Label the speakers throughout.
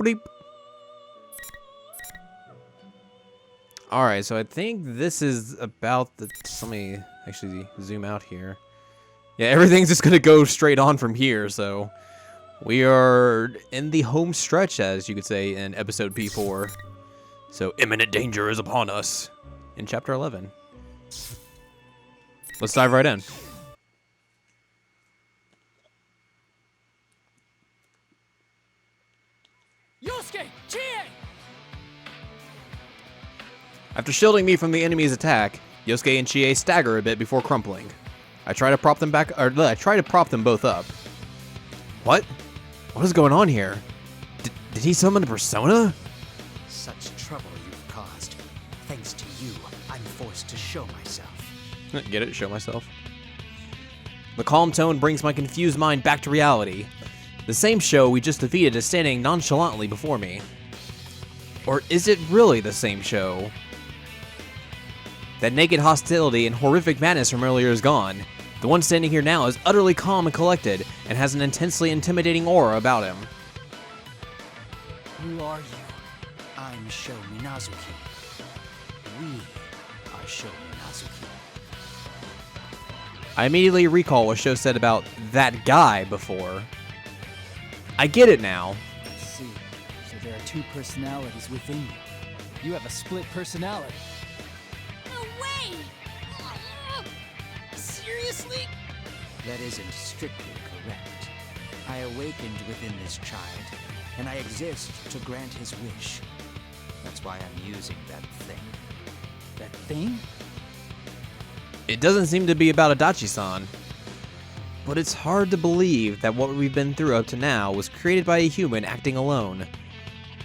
Speaker 1: Bleep. Alright, so I think this is about the... Let me actually zoom out here. Yeah, everything's just gonna go straight on from here, so... We are in the home stretch, as you could say, in episode P4. So, imminent danger is upon us. In chapter 11. Let's dive right in.
Speaker 2: Yosuke! Chie!
Speaker 1: After shielding me from the enemy's attack, Yosuke and Chie stagger a bit before crumpling. I try to prop them both up. What? What is going on here? Did he summon a persona?
Speaker 3: Such trouble you've caused. Thanks to you, I'm forced to show myself.
Speaker 1: Get it? Show myself. The calm tone brings my confused mind back to reality. The same show we just defeated is standing nonchalantly before me. Or is it really the same show? That naked hostility and horrific madness from earlier is gone. The one standing here now is utterly calm and collected, and has an intensely intimidating aura about him.
Speaker 2: Who are you?
Speaker 3: I'm Sho Minazuki. We are Sho Minazuki.
Speaker 1: I immediately recall what Sho said about that guy before. I get it now.
Speaker 2: I see. So there are two personalities within you. You have a split personality.
Speaker 4: No way! Seriously?
Speaker 3: That isn't strictly correct. I awakened within this child, and I exist to grant his wish. That's why I'm using that thing.
Speaker 2: That thing?
Speaker 1: It doesn't seem to be about Adachi-san. But it's hard to believe that what we've been through up to now was created by a human acting alone.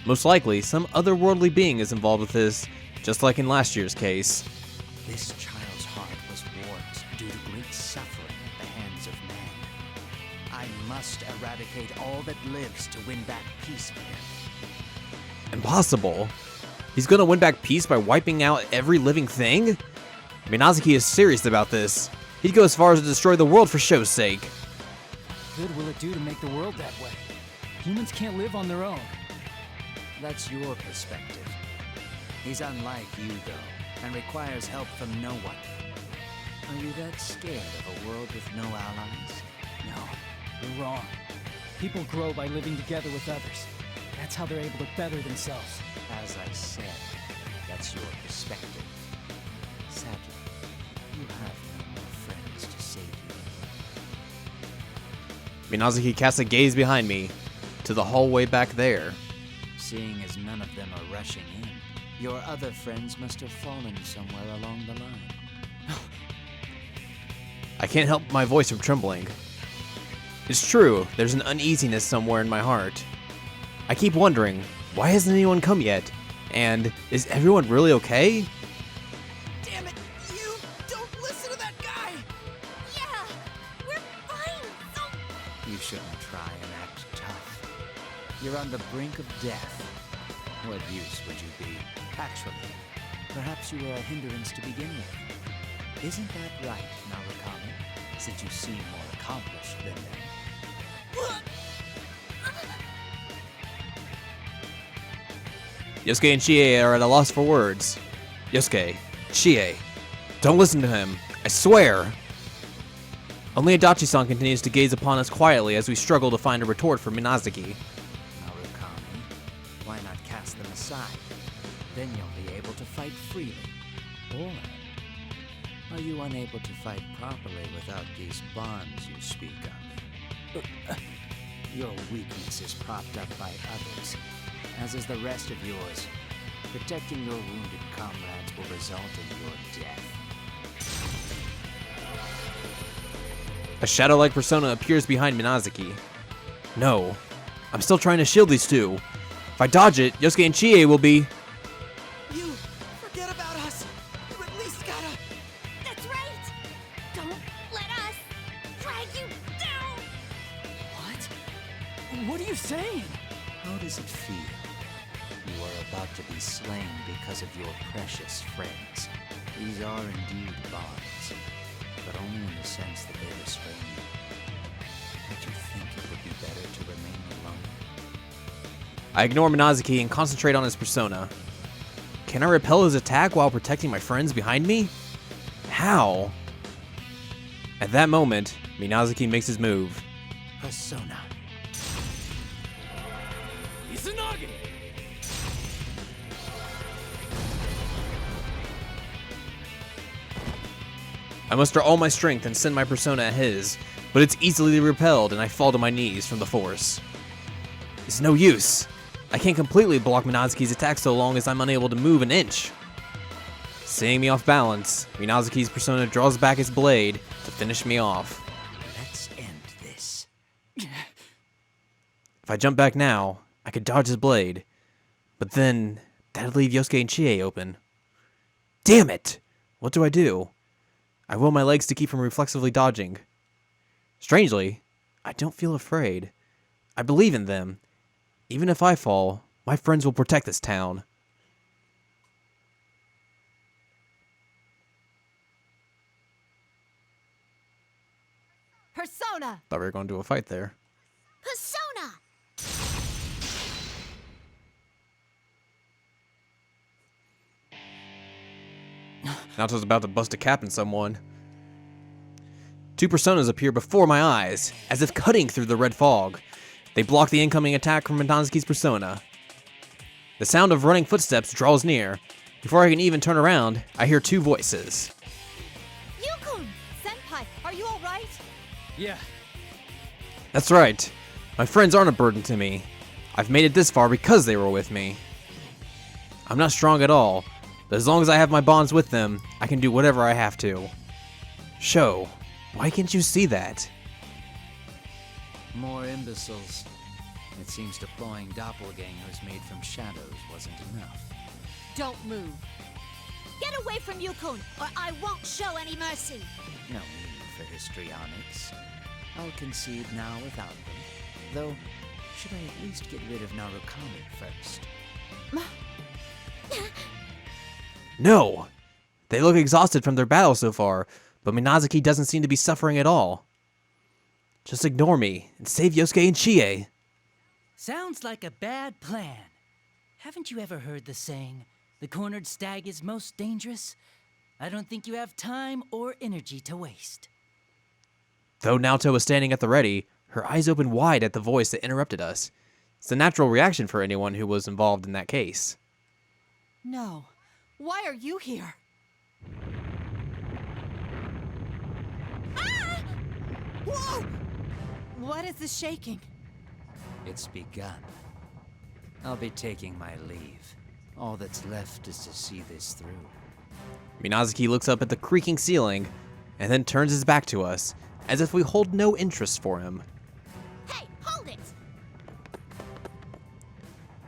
Speaker 1: Most likely, some otherworldly being is involved with this, just like in last year's case.
Speaker 3: This child's heart was warped due to great suffering at the hands of man. I must eradicate all that lives to win back peace for him.
Speaker 1: Impossible. He's gonna win back peace by wiping out every living thing? Minazuki is serious about this. He'd go as far as to destroy the world for Sho's sake.
Speaker 2: What good will it do to make the world that way? Humans can't live on their own.
Speaker 3: That's your perspective. He's unlike you, though, and requires help from no one. Are you that scared of a world with no allies?
Speaker 2: No, you're wrong. People grow by living together with others. That's how they're able to better themselves.
Speaker 3: As I said, that's your perspective. Sadly, you have no more friends to save you.
Speaker 1: Minazuki casts a gaze behind me, to the hallway back there.
Speaker 3: Seeing as none of them are rushing in, your other friends must have fallen somewhere along the line.
Speaker 1: I can't help my voice from trembling. It's true, there's an uneasiness somewhere in my heart. I keep wondering, why hasn't anyone come yet? And is everyone really okay?
Speaker 4: Damn it! You don't listen to that guy! Yeah, we're fine!
Speaker 3: You shouldn't try and act tough. You're on the brink of death. What use would you be? Actually, perhaps you were a hindrance to begin with. Isn't that right, Narukami? Since you seem more accomplished than them.
Speaker 1: Yosuke and Chie are at a loss for words. Yosuke, Chie, don't listen to him. I swear. Only Adachi-san continues to gaze upon us quietly as we struggle to find a retort for Minazuki.
Speaker 3: Narukami, why not cast them aside? Then you'll be able to fight freely. Or are you unable to fight properly without these bonds you speak of? Your weakness is propped up by others, as is the rest of yours. Protecting your wounded comrades will result in your death.
Speaker 1: A shadow-like persona appears behind Minazuki. No, I'm still trying to shield these two. If I dodge it, Yosuke and Chie will be...
Speaker 4: You forget about us! You at least gotta...
Speaker 5: That's right! Don't let us drag you down!
Speaker 2: What? What are you saying?
Speaker 3: How does it feel? You are about to be slain because of your precious friends. These are indeed bonds, but only in the sense that they restrain you. Don't you think it would be better to remain alone?
Speaker 1: I ignore Minazuki and concentrate on his persona. Can I repel his attack while protecting my friends behind me? How? At that moment, Minazuki makes his move.
Speaker 3: Persona.
Speaker 1: I muster all my strength and send my persona at his, but it's easily repelled and I fall to my knees from the force. It's no use. I can't completely block Minazuki's attack so long as I'm unable to move an inch. Seeing me off balance, Minazuki's persona draws back its blade to finish me off.
Speaker 3: Let's end this.
Speaker 1: If I jump back now, I could dodge his blade, but then that'd leave Yosuke and Chie open. Damn it! What do I do? I will my legs to keep from reflexively dodging. Strangely, I don't feel afraid. I believe in them. Even if I fall, my friends will protect this town.
Speaker 5: Persona!
Speaker 1: Thought we were going to do a fight there.
Speaker 5: Persona!
Speaker 1: Naoto's about to bust a cap in someone. Two personas appear before my eyes, as if cutting through the red fog. They block the incoming attack from Minazuki's persona. The sound of running footsteps draws near. Before I can even turn around, I hear two voices.
Speaker 5: Yukun! Senpai, are you alright?
Speaker 2: Yeah.
Speaker 1: That's right. My friends aren't a burden to me. I've made it this far because they were with me. I'm not strong at all, but as long as I have my bonds with them, I can do whatever I have to. Sho, why can't you see that?
Speaker 3: More imbeciles. It seems deploying doppelgangers made from shadows wasn't enough.
Speaker 5: Don't move. Get away from Yukun, or I won't show any mercy.
Speaker 3: No need for histrionics. I'll concede now without them. Though, should I at least get rid of Narukami first?
Speaker 1: No! They look exhausted from their battle so far, but Minazuki doesn't seem to be suffering at all. Just ignore me and save Yosuke and Chie.
Speaker 6: Sounds like a bad plan. Haven't you ever heard the saying, the cornered stag is most dangerous? I don't think you have time or energy to waste.
Speaker 1: Though Naoto was standing at the ready, her eyes opened wide at the voice that interrupted us. It's a natural reaction for anyone who was involved in that case.
Speaker 4: No. Why are you here? Ah! Whoa! What is this shaking?
Speaker 3: It's begun. I'll be taking my leave. All that's left is to see this through.
Speaker 1: Minazuki looks up at the creaking ceiling and then turns his back to us, as if we hold no interest for him.
Speaker 5: Hey, hold it!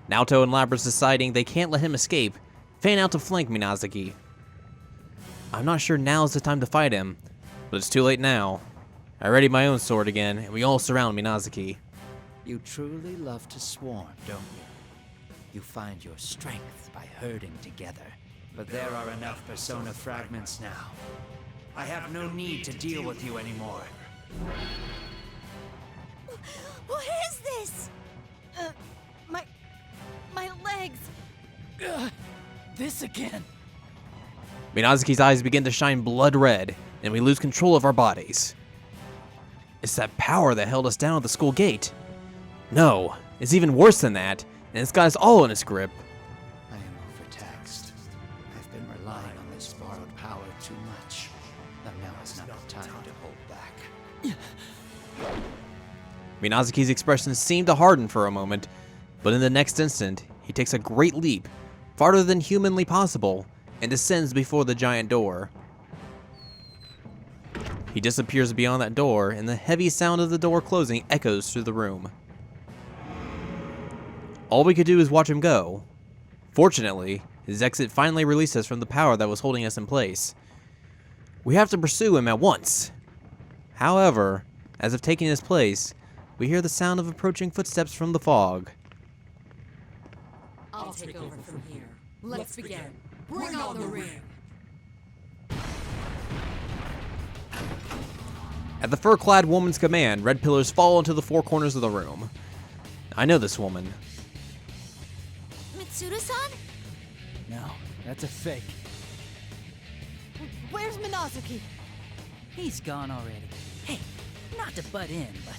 Speaker 1: Naoto and Lapras, deciding they can't let him escape, fan out to flank Minazuki. I'm not sure now's the time to fight him, but it's too late now. I ready my own sword again, and we all surround Minazuki.
Speaker 3: You truly love to swarm, don't you? You find your strength by herding together. But there are enough persona fragments now. I have no need to deal with you anymore.
Speaker 4: What is this? My legs.
Speaker 2: This again.
Speaker 1: Minazuki's eyes begin to shine blood red, and we lose control of our bodies. It's that power that held us down at the school gate. No, it's even worse than that, and it's got us all in its grip.
Speaker 3: I am overtaxed. I've been relying on this borrowed power too much. But now is not the time to hold back.
Speaker 1: Minazuki's expression seemed to harden for a moment, but in the next instant, he takes a great leap, farther than humanly possible, and descends before the giant door. He disappears beyond that door, and the heavy sound of the door closing echoes through the room. All we could do is watch him go. Fortunately, his exit finally released us from the power that was holding us in place. We have to pursue him at once. However, as if taking his place, we hear the sound of approaching footsteps from the fog.
Speaker 7: I'll take over from here. Let's begin. Bring on the ring!
Speaker 1: At the fur-clad woman's command, red pillars fall into the four corners of the room. I know this woman.
Speaker 5: Suda-san?
Speaker 2: No, that's a fake.
Speaker 4: Where's Minazuki?
Speaker 6: He's gone already. Hey, not to butt in, but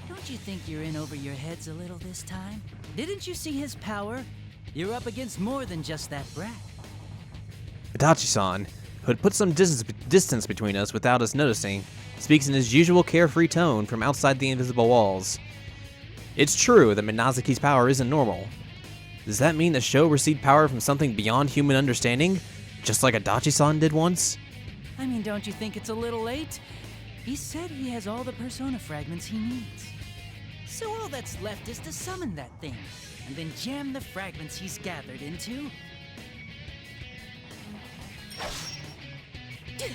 Speaker 6: don't you think you're in over your heads a little this time? Didn't you see his power? You're up against more than just that brat.
Speaker 1: Itachi-san, who had put some distance between us without us noticing, speaks in his usual carefree tone from outside the invisible walls. It's true that Minazuki's power isn't normal. Does that mean the show received power from something beyond human understanding, just like Adachi-san did once?
Speaker 6: I mean, don't you think it's a little late? He said he has all the persona fragments he needs. So all that's left is to summon that thing, and then jam the fragments he's gathered into. That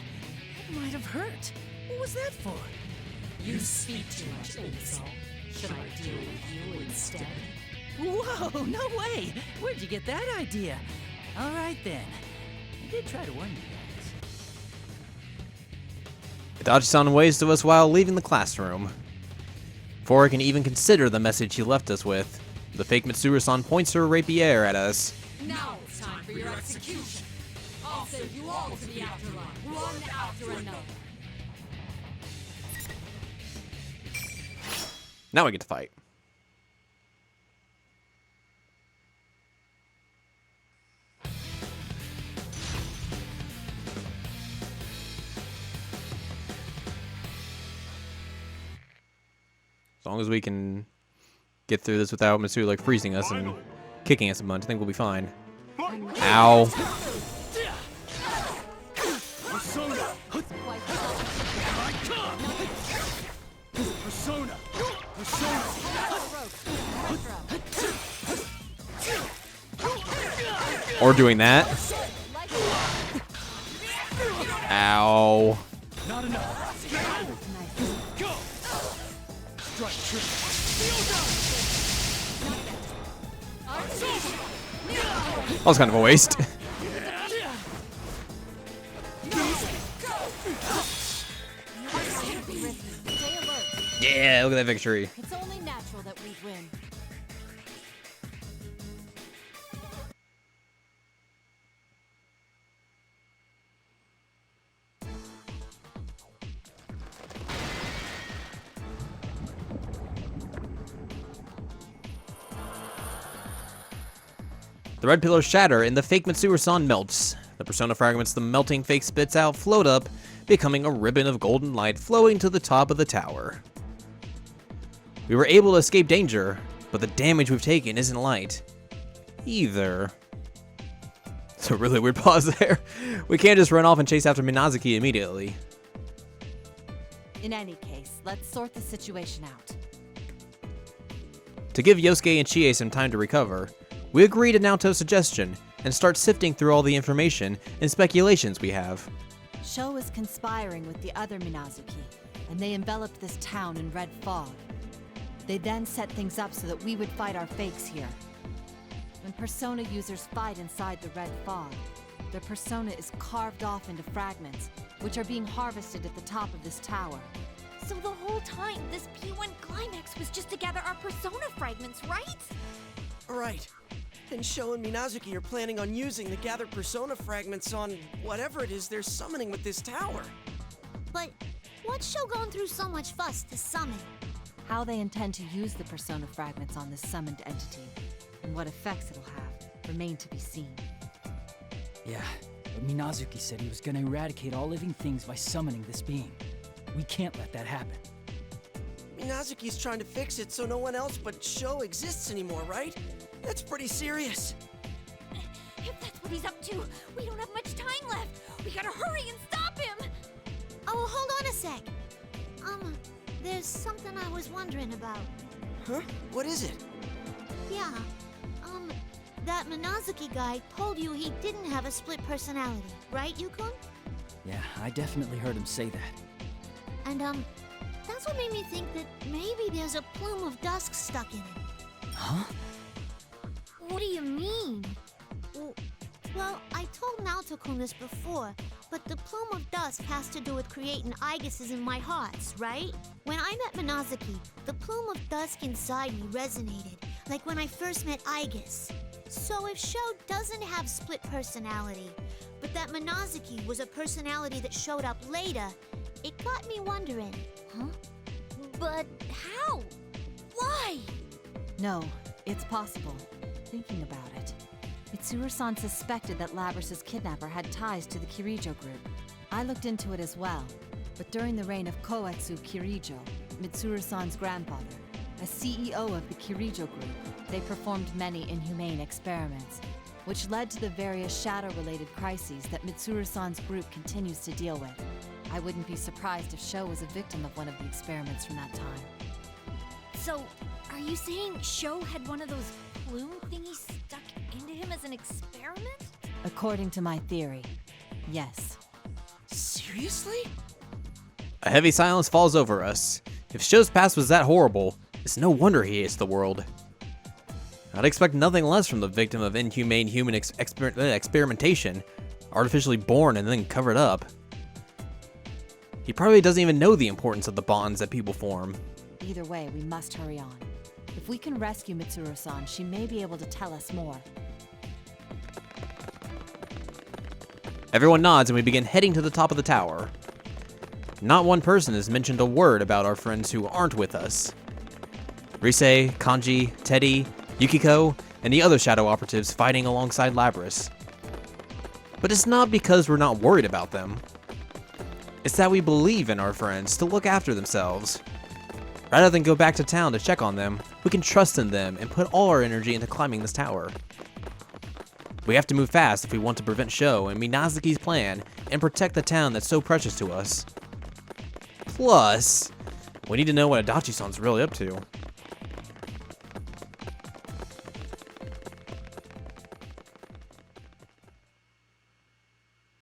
Speaker 6: might have hurt. What was that for?
Speaker 7: You speak too much, insult. Should I deal with you instead?
Speaker 6: Whoa, no way! Where'd you get that idea? All right then. I did try to warn you guys.
Speaker 1: Itachi-san waves to us while leaving the classroom. Before I can even consider the message he left us with, the fake Mitsuru-san points her rapier at us.
Speaker 7: Now it's time for your execution. I'll send you all to the afterlife, one after another.
Speaker 1: Now we get to fight. As long as we can get through this without Mitsuru like freezing us and kicking us a bunch, I think we'll be fine. Ow. Or doing that. Ow.
Speaker 2: Not enough. Go. Strike true.
Speaker 1: That was kind of a waste. Yeah, look at that victory.
Speaker 4: It's only natural that we win.
Speaker 1: The red pillars shatter and the fake Mitsuru-san melts. The persona fragments the melting fake spits out float up, becoming a ribbon of golden light flowing to the top of the tower. We were able to escape danger, but the damage we've taken isn't light either. It's a really weird pause there. We can't just run off and chase after Minazuki immediately.
Speaker 4: In any case, let's sort the situation out.
Speaker 1: To give Yosuke and Chie some time to recover, we agree to Naoto's suggestion and start sifting through all the information and speculations we have.
Speaker 4: Sho is conspiring with the other Minazuki, and they enveloped this town in red fog. They then set things up so that we would fight our fakes here. When persona users fight inside the red fog, their persona is carved off into fragments, which are being harvested at the top of this tower.
Speaker 5: So the whole time, this P1 climax was just to gather our persona fragments, right?
Speaker 8: Right. And Sho and Minazuki are planning on using the gathered persona fragments on whatever it is they're summoning with this tower.
Speaker 5: But what's Sho going through so much fuss to summon?
Speaker 4: How they intend to use the persona fragments on this summoned entity, and what effects it'll have, remain to be seen.
Speaker 2: Yeah, but Minazuki said he was gonna eradicate all living things by summoning this being. We can't let that happen.
Speaker 8: Minazuki's trying to fix it so no one else but Sho exists anymore, right? That's pretty serious.
Speaker 5: If that's what he's up to, we don't have much time left. We gotta hurry and stop him. Oh, hold on a sec. There's something I was wondering about.
Speaker 8: Huh? What is it?
Speaker 5: Yeah, that Minazuki guy told you he didn't have a split personality, right, Yukon?
Speaker 2: Yeah, I definitely heard him say that.
Speaker 5: And, that's what made me think that maybe there's a plume of dust stuck in it.
Speaker 2: Huh?
Speaker 5: What do you mean? Well, I told Naoto-kun this before, but the plume of dust has to do with creating Aegises in my hearts, right? When I met Minazuki, the plume of dusk inside me resonated, like when I first met Aegis. So if Sho doesn't have split personality, but that Minazuki was a personality that showed up later, it got me wondering.
Speaker 4: Huh?
Speaker 5: But how? Why?
Speaker 4: No, it's possible. Thinking about it, Mitsuru-san suspected that Labrys's kidnapper had ties to the Kirijo group. I looked into it as well, but during the reign of Koetsu Kirijo, Mitsuru-san's grandfather, as CEO of the Kirijo group, they performed many inhumane experiments, which led to the various shadow-related crises that Mitsuru-san's group continues to deal with. I wouldn't be surprised if Sho was a victim of one of the experiments from that time.
Speaker 9: So, are you saying Sho had one of those plume thingies stuck into him as an experiment?
Speaker 4: According to my theory, yes.
Speaker 8: Seriously?
Speaker 1: A heavy silence falls over us. If Sho's past was that horrible, it's no wonder he hates the world. I'd expect nothing less from the victim of inhumane human experimentation, artificially born and then covered up. He probably doesn't even know the importance of the bonds that people form.
Speaker 4: Either way, we must hurry on. If we can rescue Mitsuru-san, she may be able to tell us more.
Speaker 1: Everyone nods and we begin heading to the top of the tower. Not one person has mentioned a word about our friends who aren't with us. Rise, Kanji, Teddy, Yukiko, and the other shadow operatives fighting alongside Labrys. But it's not because we're not worried about them. It's that we believe in our friends to look after themselves. Rather than go back to town to check on them, we can trust in them and put all our energy into climbing this tower. We have to move fast if we want to prevent Sho and Minazuki's plan and protect the town that's so precious to us. Plus, we need to know what Adachi-san's really up to.